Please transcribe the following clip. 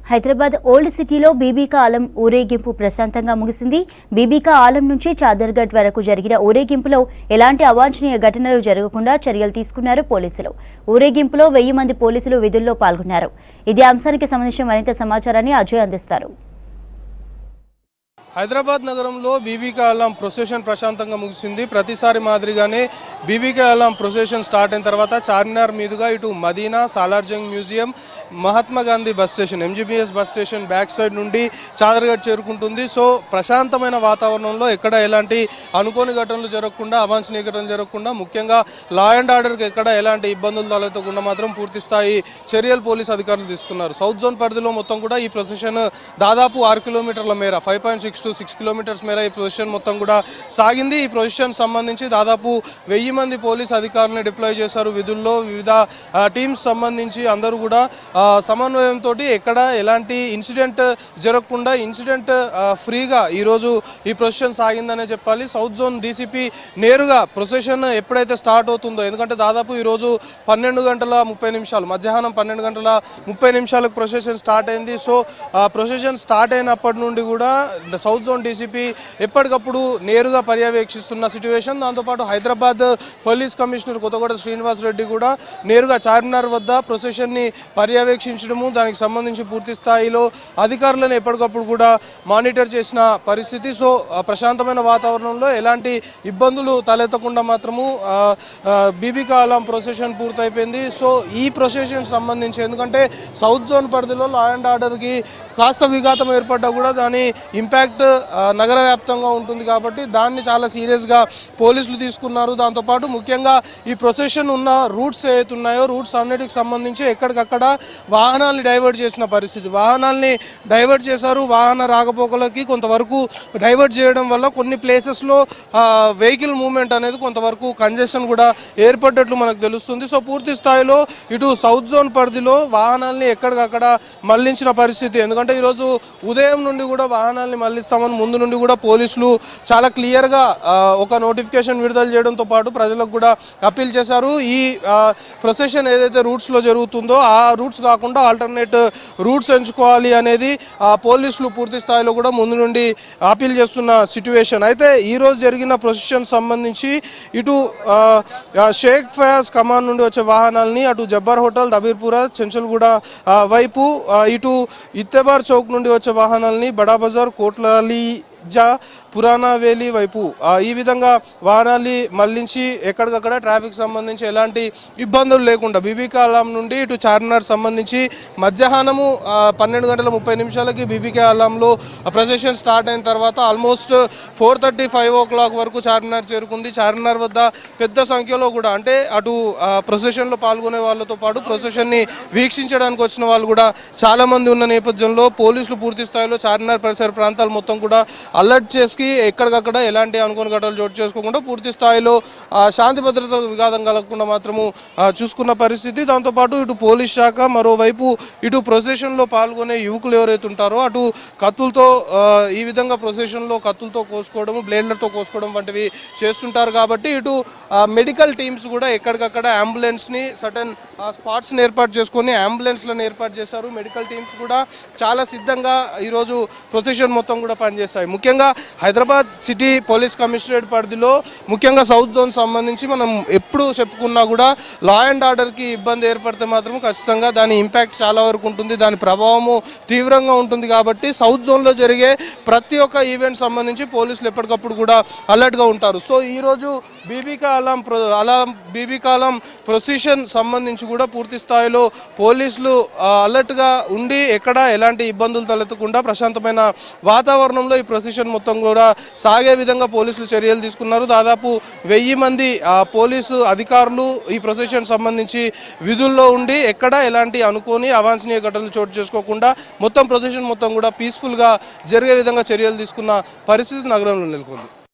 Hyderabad old సిటీలో బీబీకా ఆలం ఊరేగింపు ప్రశాంతంగా ముగిసింది. బీబీకా ఆలం నుంచి చాదర్ఘట్ వరకు జరిగిన ఊరేగింపులో ఎలాంటి అవాంఛనీయ ఘటనలు జరగకుండా చర్యలు తీసుకున్నారు పోలీసులు. ఊరేగింపులో 1000 మంది పోలీసులు విధుల్లో పాల్గొన్నారు. ఇదే అంశానికి సంబంధించిన మరింత సమాచారాన్ని అజయ్ అందిస్తారు. హైదరాబాద్ నగరంలో బీబీకా ఆలం ప్రొసెషన్ ప్రశాంతంగా ముగిసింది. ప్రతిసారి మాదిరిగానే బీబీకా ఆలం ప్రొసెషన్ స్టార్ట్ అయిన తర్వాత చార్మినార్ మీదుగా ఇటు Madina, Salarjung museum, Mahatma Gandhi bus station, MGBS bus station back side నుండి చాదర్ఘట్ చేరుకుంటుంది. సో ప్రశాంతమైన వాతావరణంలో ఎక్కడ ఎలాంటి అనుకోని ఘటనలు జరగకుండా, అవాంఛనీయ ఘటనలు జరగకుండా, ముఖ్యంగా లా అండ్ ఆర్డర్కి ఎక్కడ ఎలాంటి ఇబ్బందులు తలెత్తకుండా మాత్రం పూర్తి స్థాయి చర్యలు పోలీసు అధికారులు తీసుకున్నారు. సౌత్ జోన్ పరిధిలో మొత్తం కూడా ఈ ప్రొసెషన్ దాదాపు 6 కిలోమీటర్ల మేర 5.6 to 6 కిలోమీటర్స్ మేర ఈ ప్రొసెషన్ మొత్తం కూడా సాగింది. ఈ ప్రొసెషన్ సంబంధించి దాదాపు 1000 మంది పోలీసు అధికారులను డిప్లాయ్ చేశారు విధుల్లో. వివిధ టీమ్స్ సంబంధించి అందరూ కూడా సమన్వయంతో ఎక్కడ ఎలాంటి ఇన్సిడెంట్ జరగకుండా ఇన్సిడెంట్ ఫ్రీగా ఈరోజు ఈ ప్రొసెషన్ సాగిందనే చెప్పాలి. సౌత్ జోన్ డీసీపీ నేరుగా ప్రొసెషన్ ఎప్పుడైతే స్టార్ట్ అవుతుందో, ఎందుకంటే దాదాపు ఈరోజు 12:30 మధ్యాహ్నం 12:30 ప్రొసెషన్ స్టార్ట్ అయింది. సో ప్రొసెషన్ స్టార్ట్ అయినప్పటి నుండి కూడా సౌత్ జోన్ డీసీపీ ఎప్పటికప్పుడు నేరుగా పర్యవేక్షిస్తున్న సిచ్యువేషన్. దాంతోపాటు హైదరాబాద్ పోలీస్ కమిషనర్ కొత్తగూడ శ్రీనివాస్ రెడ్డి కూడా నేరుగా చార్మినార్ వద్ద ప్రొసెషన్ని పర్యవేక్షించడము, దానికి సంబంధించి పూర్తి స్థాయిలో అధికారులను ఎప్పటికప్పుడు కూడా మానిటర్ చేసిన పరిస్థితి. సో ప్రశాంతమైన వాతావరణంలో ఎలాంటి ఇబ్బందులు తలెత్తకుండా మాత్రము బీబీకా ఆలం ప్రొసెషన్ పూర్తయిపోయింది. సో ఈ ప్రొసెషన్ సంబంధించి ఎందుకంటే సౌత్ జోన్ పరిధిలో లా అండ్ ఆర్డర్కి కాస్త విఘాతం ఏర్పడ్డా కూడా దాని ఇంపాక్ట్ నగర వ్యాప్తంగా ఉంటుంది కాబట్టి దాన్ని చాలా సీరియస్గా పోలీసులు తీసుకున్నారు. దాంతోపాటు ముఖ్యంగా ఈ ప్రొసెషన్ ఉన్న రూట్స్ ఏవైతే ఉన్నాయో రూట్స్ అన్నిటికి సంబంధించి ఎక్కడికక్కడ వాహనాల్ని డైవర్ట్ చేసిన పరిస్థితి. వాహనాల్ని డైవర్ట్ చేశారు. వాహన రాకపోకలకి కొంతవరకు డైవర్ట్ చేయడం వల్ల కొన్ని ప్లేసెస్లో వెహికల్ మూవ్మెంట్ అనేది కొంతవరకు కంజెషన్ కూడా ఏర్పడ్డట్లు మనకు తెలుస్తుంది. సో పూర్తి స్థాయిలో ఇటు సౌత్ జోన్ పరిధిలో వాహనాల్ని ఎక్కడికక్కడ మళ్లించిన పరిస్థితి. ఎందుకంటే ఈరోజు ఉదయం నుండి కూడా వాహనాల్ని మళ్లిస్తామని ముందు నుండి కూడా పోలీసులు చాలా క్లియర్గా ఒక నోటిఫికేషన్ విడుదల చేయడంతో పాటు ప్రజలకు కూడా అప్పీల్ చేశారు. ఈ ప్రొసెషన్ ఏదైతే రూట్స్లో జరుగుతుందో ఆ రూట్స్ కాకుండా ఆల్టర్నేట్ రూట్స్ ఎంచుకోవాలి అనేది పోలీసులు పూర్తి స్థాయిలో కూడా ముందు నుండి అప్పీల్ చేస్తున్న సిచ్యువేషన్. అయితే ఈరోజు జరిగిన ప్రొసెషన్ సంబంధించి ఇటు షేక్ ఫయాజ్ కమాన్ నుండి వచ్చే వాహనాలని అటు జబ్బర్ హోటల్, దబీర్పుర, చెంచల్గూడ వైపు, ఇటు ఇత్తెబార్ చౌక్ నుండి వచ్చే వాహనాలని బడా బజార్, కోట్లాలి పురాణా వేలి వైపు ఈ విధంగా వాహనాల్ని మళ్లించి ఎక్కడికక్కడ ట్రాఫిక్ సంబంధించి ఎలాంటి ఇబ్బందులు లేకుండా బీబీకా ఆలం నుండి ఇటు చార్మినార్ సంబంధించి మధ్యాహ్నము 12:30 బీబీకా ఆలంలో ప్రొసెషన్ స్టార్ట్ అయిన తర్వాత ఆల్మోస్ట్ 4:30-5 o'clock వరకు చార్మినార్ చేరుకుంది. చార్మినార్ వద్ద పెద్ద సంఖ్యలో కూడా అంటే అటు ప్రొసెషన్లో పాల్గొనే వాళ్ళతో పాటు ప్రొసెషన్ని వీక్షించడానికి వచ్చిన వాళ్ళు కూడా చాలామంది ఉన్న నేపథ్యంలో పోలీసులు పూర్తి స్థాయిలో చార్మినార్ పరిసర ప్రాంతాలు మొత్తం కూడా అలర్ట్ చేసి ఎక్కడికక్కడ ఎలాంటి అనుకోని ఘటనలు చోటు చేసుకోకుండా పూర్తి స్థాయిలో శాంతి భద్రతలకు విఘాతం కలగకుండా మాత్రము చూసుకున్న పరిస్థితి. దాంతోపాటు ఇటు పోలీస్ శాఖ, మరోవైపు ఇటు ప్రొసెషన్లో పాల్గొనే యువకులు ఎవరైతే ఉంటారో అటు కత్తులతో ఈ విధంగా ప్రొసెషన్లో కత్తులతో కోసుకోవడం, బ్లేడ్లతో కోసుకోవడం వంటివి చేస్తుంటారు కాబట్టి ఇటు మెడికల్ టీమ్స్ కూడా ఎక్కడికక్కడ అంబులెన్స్ని సర్టన్ స్పాట్స్ని ఏర్పాటు చేసుకొని అంబులెన్స్లను ఏర్పాటు చేశారు. మెడికల్ టీమ్స్ కూడా చాలా సిద్ధంగా ఈరోజు ప్రొసెషన్ మొత్తం కూడా పనిచేస్తాయి. ముఖ్యంగా హైదరాబాద్ సిటీ పోలీస్ కమిషనరేట్ పరిధిలో ముఖ్యంగా సౌత్ జోన్ సంబంధించి మనం ఎప్పుడు చెప్పుకున్నా కూడా లా అండ్ ఆర్డర్కి ఇబ్బంది ఏర్పడితే మాత్రం ఖచ్చితంగా దాని ఇంపాక్ట్ చాలా వరకు ఉంటుంది, దాని ప్రభావము తీవ్రంగా ఉంటుంది. కాబట్టి సౌత్ జోన్లో జరిగే ప్రతి ఒక్క ఈవెంట్ సంబంధించి పోలీసులు ఎప్పటికప్పుడు కూడా అలర్ట్గా ఉంటారు. సో ఈరోజు బీబీకా ఆలం ప్రొసెషన్ సంబంధించి కూడా పూర్తి స్థాయిలో పోలీసులు అలర్ట్గా ఉండి ఎక్కడ ఎలాంటి ఇబ్బందులు తలెత్తకుండా ప్రశాంతమైన వాతావరణంలో ఈ ప్రొసెషన్ మొత్తం కూడా సాగే విధంగా పోలీసులు చర్యలు తీసుకున్నారు. దాదాపు 1000 మంది పోలీసు అధికారులు ఈ ప్రొసెషన్ సంబంధించి విధుల్లో ఉండి ఎక్కడ ఎలాంటి అనుకోని అవాంఛనీయ ఘటనలు చోటు చేసుకోకుండా మొత్తం ప్రొసెషన్ మొత్తం కూడా పీస్ఫుల్గా జరిగే విధంగా చర్యలు తీసుకున్న పరిస్థితి నగరంలో నెలకొంది.